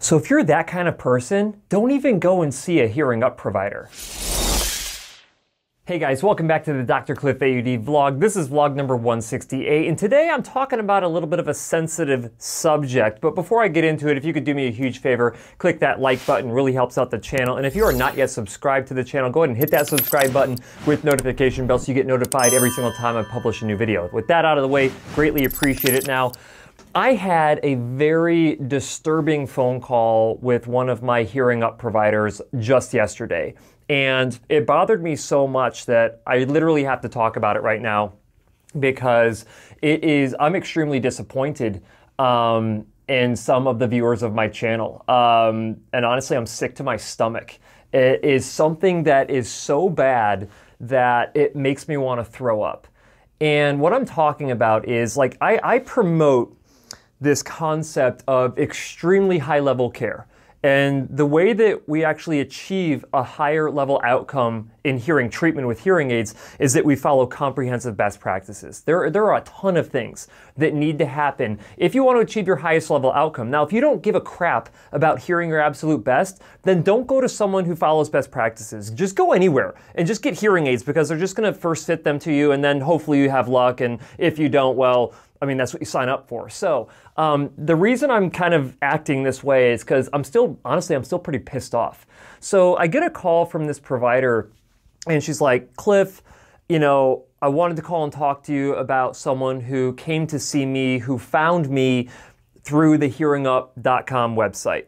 So if you're that kind of person, don't even go and see a hearing up provider. Hey guys, welcome back to the DrCliffAuD vlog. This is vlog number 168, and today I'm talking about a little bit of a sensitive subject. But before I get into it, if you could do me a huge favor, click that like button, really helps out the channel. And if you are not yet subscribed to the channel, go ahead and hit that subscribe button with notification bell so you get notified every single time I publish a new video. With that out of the way, greatly appreciate it. Now, I had a very disturbing phone call with one of my hearing up providers just yesterday. And it bothered me so much that I literally have to talk about it right now because I'm extremely disappointed in some of the viewers of my channel. And honestly, I'm sick to my stomach. It is something that is so bad that it makes me want to throw up. And what I'm talking about is, like, I promote this concept of extremely high level care. And the way that we actually achieve a higher level outcome in hearing treatment with hearing aids is that we follow comprehensive best practices. There are a ton of things that need to happen if you want to achieve your highest level outcome. Now, if you don't give a crap about hearing your absolute best, then don't go to someone who follows best practices. Just go anywhere and just get hearing aids because they're just going to first fit them to you, and then hopefully you have luck. And if you don't, well, I mean, that's what you sign up for. So the reason I'm kind of acting this way is because honestly, I'm still pretty pissed off. So I get a call from this provider and she's like, Cliff, you know, I wanted to call and talk to you about someone who came to see me, who found me through the hearingup.com website.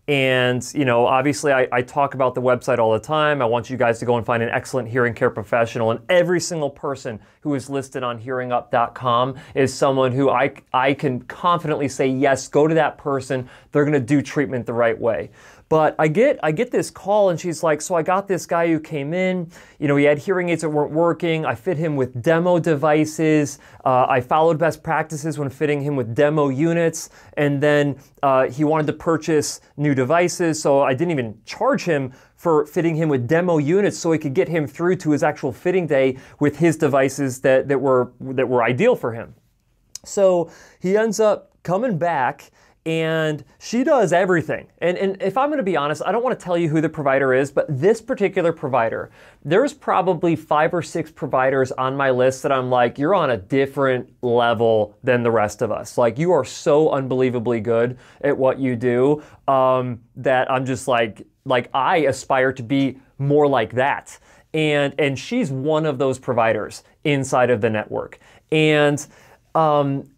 And, you know, obviously I talk about the website all the time. I want you guys to go and find an excellent hearing care professional. And every single person who is listed on hearingup.com is someone who I can confidently say, yes, go to that person. They're going to do treatment the right way. But I get this call and she's like, so I got this guy who came in, you know, he had hearing aids that weren't working. I fit him with demo devices. I followed best practices when fitting him with demo units. And then he wanted to purchase new devices. So I didn't even charge him for fitting him with demo units so he could get him through to his actual fitting day with his devices that were ideal for him. So he ends up coming back. And she does everything. And if I'm going to be honest, I don't want to tell you who the provider is, but this particular provider, there's probably 5 or 6 providers on my list that I'm like, you're on a different level than the rest of us. Like, you are so unbelievably good at what you do that I'm just like I aspire to be more like that. And she's one of those providers inside of the network. And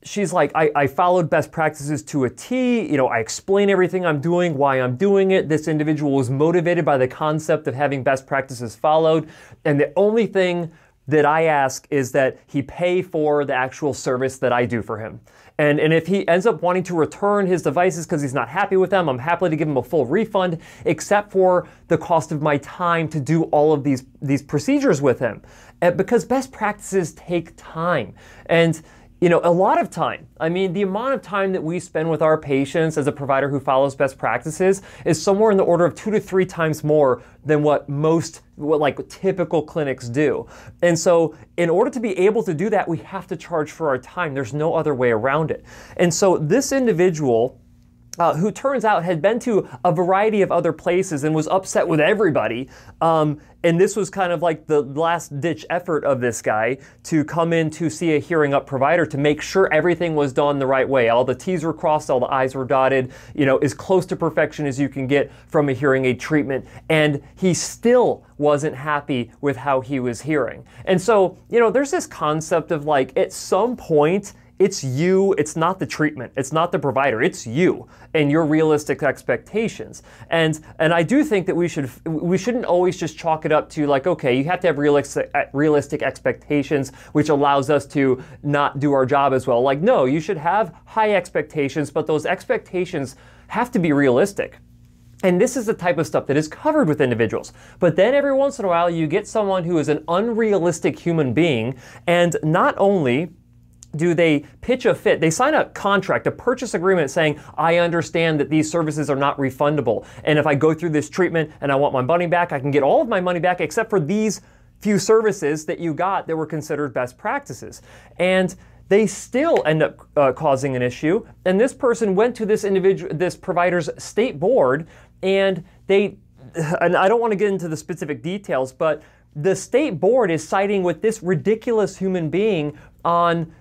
she's like, I followed best practices to a T. You know, I explain everything I'm doing, why I'm doing it. This individual was motivated by the concept of having best practices followed. And the only thing that I ask is that he pay for the actual service that I do for him. And if he ends up wanting to return his devices because he's not happy with them, I'm happy to give him a full refund, except for the cost of my time to do all of these procedures with him. Because best practices take time. And you know, a lot of time. I mean, the amount of time that we spend with our patients as a provider who follows best practices is somewhere in the order of 2 to 3 times more than what typical clinics do. And so in order to be able to do that, we have to charge for our time. There's no other way around it. And so this individual, who turns out had been to a variety of other places and was upset with everybody. And this was kind of like the last ditch effort of this guy to come in to see a hearing up provider to make sure everything was done the right way. All the T's were crossed, all the I's were dotted, you know, as close to perfection as you can get from a hearing aid treatment. And he still wasn't happy with how he was hearing. And so, you know, there's this concept of, like, at some point, it's you, it's not the treatment, it's not the provider, it's you and your realistic expectations. And I do think that we shouldn't always just chalk it up to, like, okay, you have to have realistic expectations, which allows us to not do our job as well. Like, no, you should have high expectations, but those expectations have to be realistic. And this is the type of stuff that is covered with individuals. But then every once in a while, you get someone who is an unrealistic human being, and not only do they pitch a fit, they sign a contract, a purchase agreement saying, I understand that these services are not refundable. And if I go through this treatment and I want my money back, I can get all of my money back except for these few services that you got that were considered best practices. And they still end up causing an issue. And this person went to this provider's state board, and and I don't want to get into the specific details, but the state board is siding with this ridiculous human being on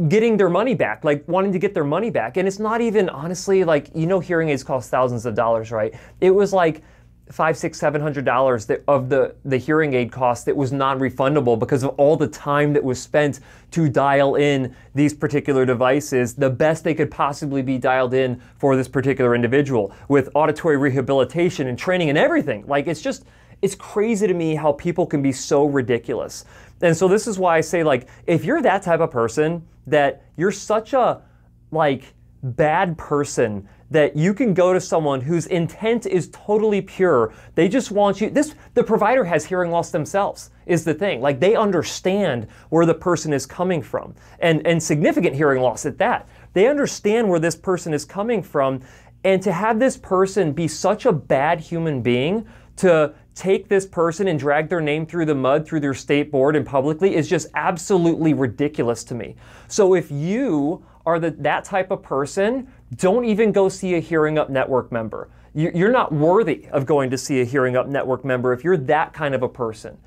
getting their money back, like wanting to get their money back. And it's not even, honestly, like, hearing aids cost thousands of dollars, right? It was like $500, $600, $700 of the hearing aid cost that was non-refundable because of all the time that was spent to dial in these particular devices, the best they could possibly be dialed in for this particular individual, with auditory rehabilitation and training and everything. Like, it's crazy to me how people can be so ridiculous. And so this is why I say, like, if you're that type of person, that you're such a, like, bad person, that you can go to someone whose intent is totally pure. They just want you, the provider has hearing loss themselves, is the thing. Like, they understand where the person is coming from, and significant hearing loss at that. They understand where this person is coming from, and to have this person be such a bad human being, to take this person and drag their name through the mud, through their state board and publicly, is just absolutely ridiculous to me. So if you are that type of person, don't even go see a Hearing Up Network member. You're not worthy of going to see a Hearing Up Network member if you're that kind of a person.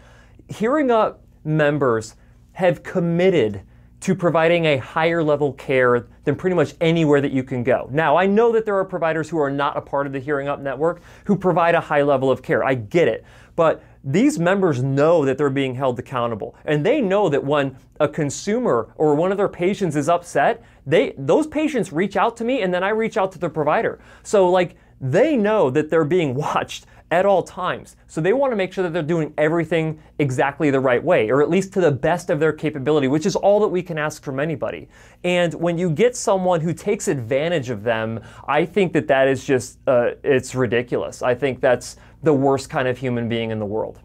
Hearing Up members have committed to providing a higher level care than pretty much anywhere that you can go. Now, I know that there are providers who are not a part of the Hearing Up Network who provide a high level of care. I get it. But these members know that they're being held accountable. And they know that when a consumer or one of their patients is upset, those patients reach out to me, and then I reach out to the provider. So, like, they know that they're being watched at all times. So they want to make sure that they're doing everything exactly the right way, or at least to the best of their capability, which is all that we can ask from anybody. And when you get someone who takes advantage of them, I think that is just, it's ridiculous. I think that's the worst kind of human being in the world.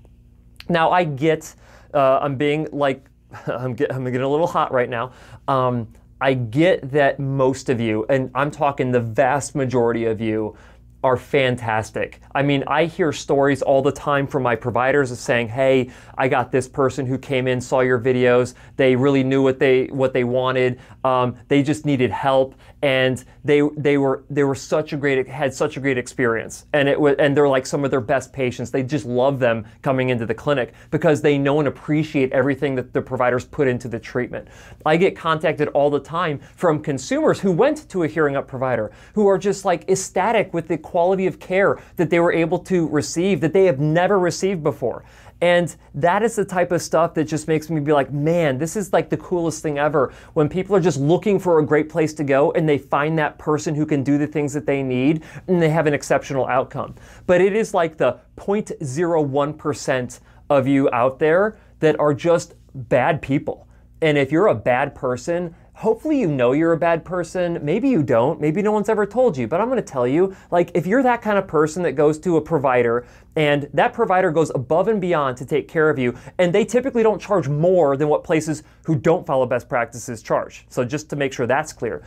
Now, I get, I'm being like, I'm getting a little hot right now. I get that most of you, and I'm talking the vast majority of you, are fantastic. I mean, I hear stories all the time from my providers of saying, hey, I got this person who came in, saw your videos, they really knew what they wanted, they just needed help, and they were had such a great experience, and they're like some of their best patients. They just love them coming into the clinic because they know and appreciate everything that the providers put into the treatment. I get contacted all the time from consumers who went to a Hearing Up provider who are just like ecstatic with the quality of care that they were able to receive that they have never received before. And that is the type of stuff that just makes me be like, man, this is like the coolest thing ever, when people are just looking for a great place to go and they find that person who can do the things that they need and they have an exceptional outcome. But it is like the 0.01% of you out there that are just bad people. And if you're a bad person, hopefully you know you're a bad person. Maybe you don't. Maybe no one's ever told you. But I'm going to tell you, like, if you're that kind of person that goes to a provider and that provider goes above and beyond to take care of you, and they typically don't charge more than what places who don't follow best practices charge. So just to make sure that's clear.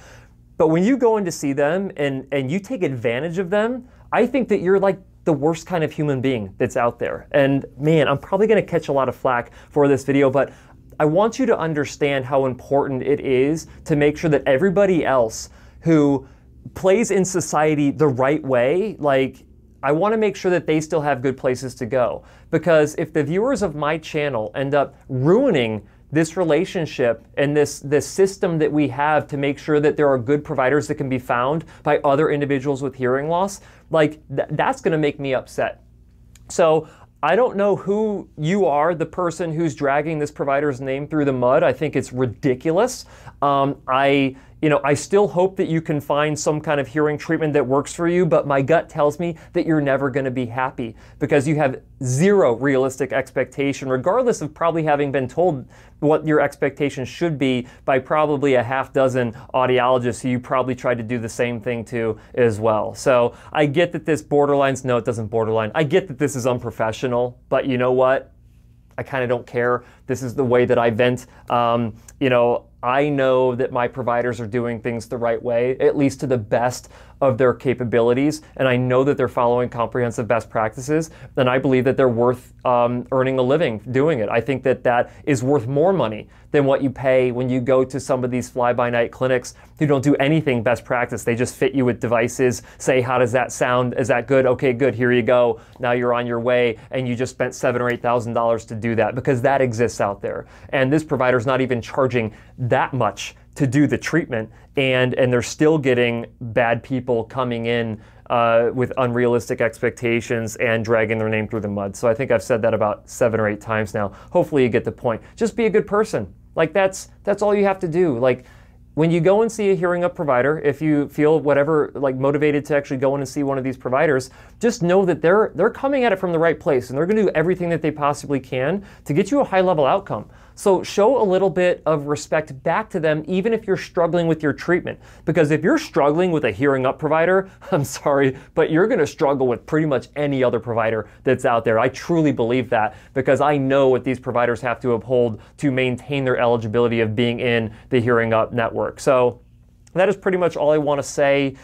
But when you go in to see them and you take advantage of them, I think that you're like the worst kind of human being that's out there. And man, I'm probably going to catch a lot of flack for this video, but I want you to understand how important it is to make sure that everybody else who plays in society the right way, like, I want to make sure that they still have good places to go. Because if the viewers of my channel end up ruining this relationship and this system that we have to make sure that there are good providers that can be found by other individuals with hearing loss, like, that's going to make me upset. So I don't know who you are, the person who's dragging this provider's name through the mud. I think it's ridiculous. I still hope that you can find some kind of hearing treatment that works for you, but my gut tells me that you're never going to be happy because you have zero realistic expectation, regardless of probably having been told what your expectations should be by probably a half dozen audiologists who you probably tried to do the same thing to as well. So I get that this borderlines, no, it doesn't borderline. I get that this is unprofessional, but you know what? I kind of don't care. This is the way that I vent. I know that my providers are doing things the right way, at least to the best of their capabilities, and I know that they're following comprehensive best practices, then I believe that they're worth earning a living doing it. I think that that is worth more money than what you pay when you go to some of these fly-by-night clinics who don't do anything best practice. They just fit you with devices, say, how does that sound? Is that good? Okay, good, here you go. Now you're on your way, and you just spent $7,000 or $8,000 to do that, because that exists out there. And this provider's not even charging that much to do the treatment, and they're still getting bad people coming in with unrealistic expectations and dragging their name through the mud. So I think I've said that about 7 or 8 times now. Hopefully you get the point. Just be a good person. Like that's all you have to do. Like when you go and see a hearing up provider, if you feel whatever, like motivated to actually go in and see one of these providers, just know that they're coming at it from the right place, and they're going to do everything that they possibly can to get you a high level outcome. So show a little bit of respect back to them, even if you're struggling with your treatment. Because if you're struggling with a hearing up provider, I'm sorry, but you're going to struggle with pretty much any other provider that's out there. I truly believe that, because I know what these providers have to uphold to maintain their eligibility of being in the hearing up network. So that is pretty much all I want to say.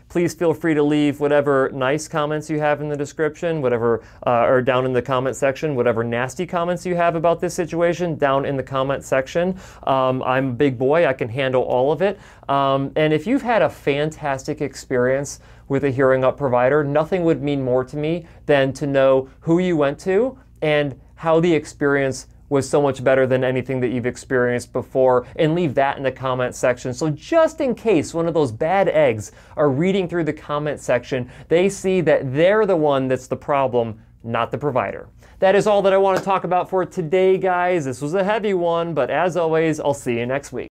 Please feel free to leave whatever nice comments you have in the description, whatever, or down in the comment section, whatever nasty comments you have about this situation down in the comment section. I'm a big boy, I can handle all of it. And if you've had a fantastic experience with a hearing up provider, nothing would mean more to me than to know who you went to and how the experience was so much better than anything that you've experienced before, and leave that in the comment section. So just in case one of those bad eggs are reading through the comment section, they see that they're the one that's the problem, not the provider. That is all that I want to talk about for today, guys. This was a heavy one, but as always, I'll see you next week.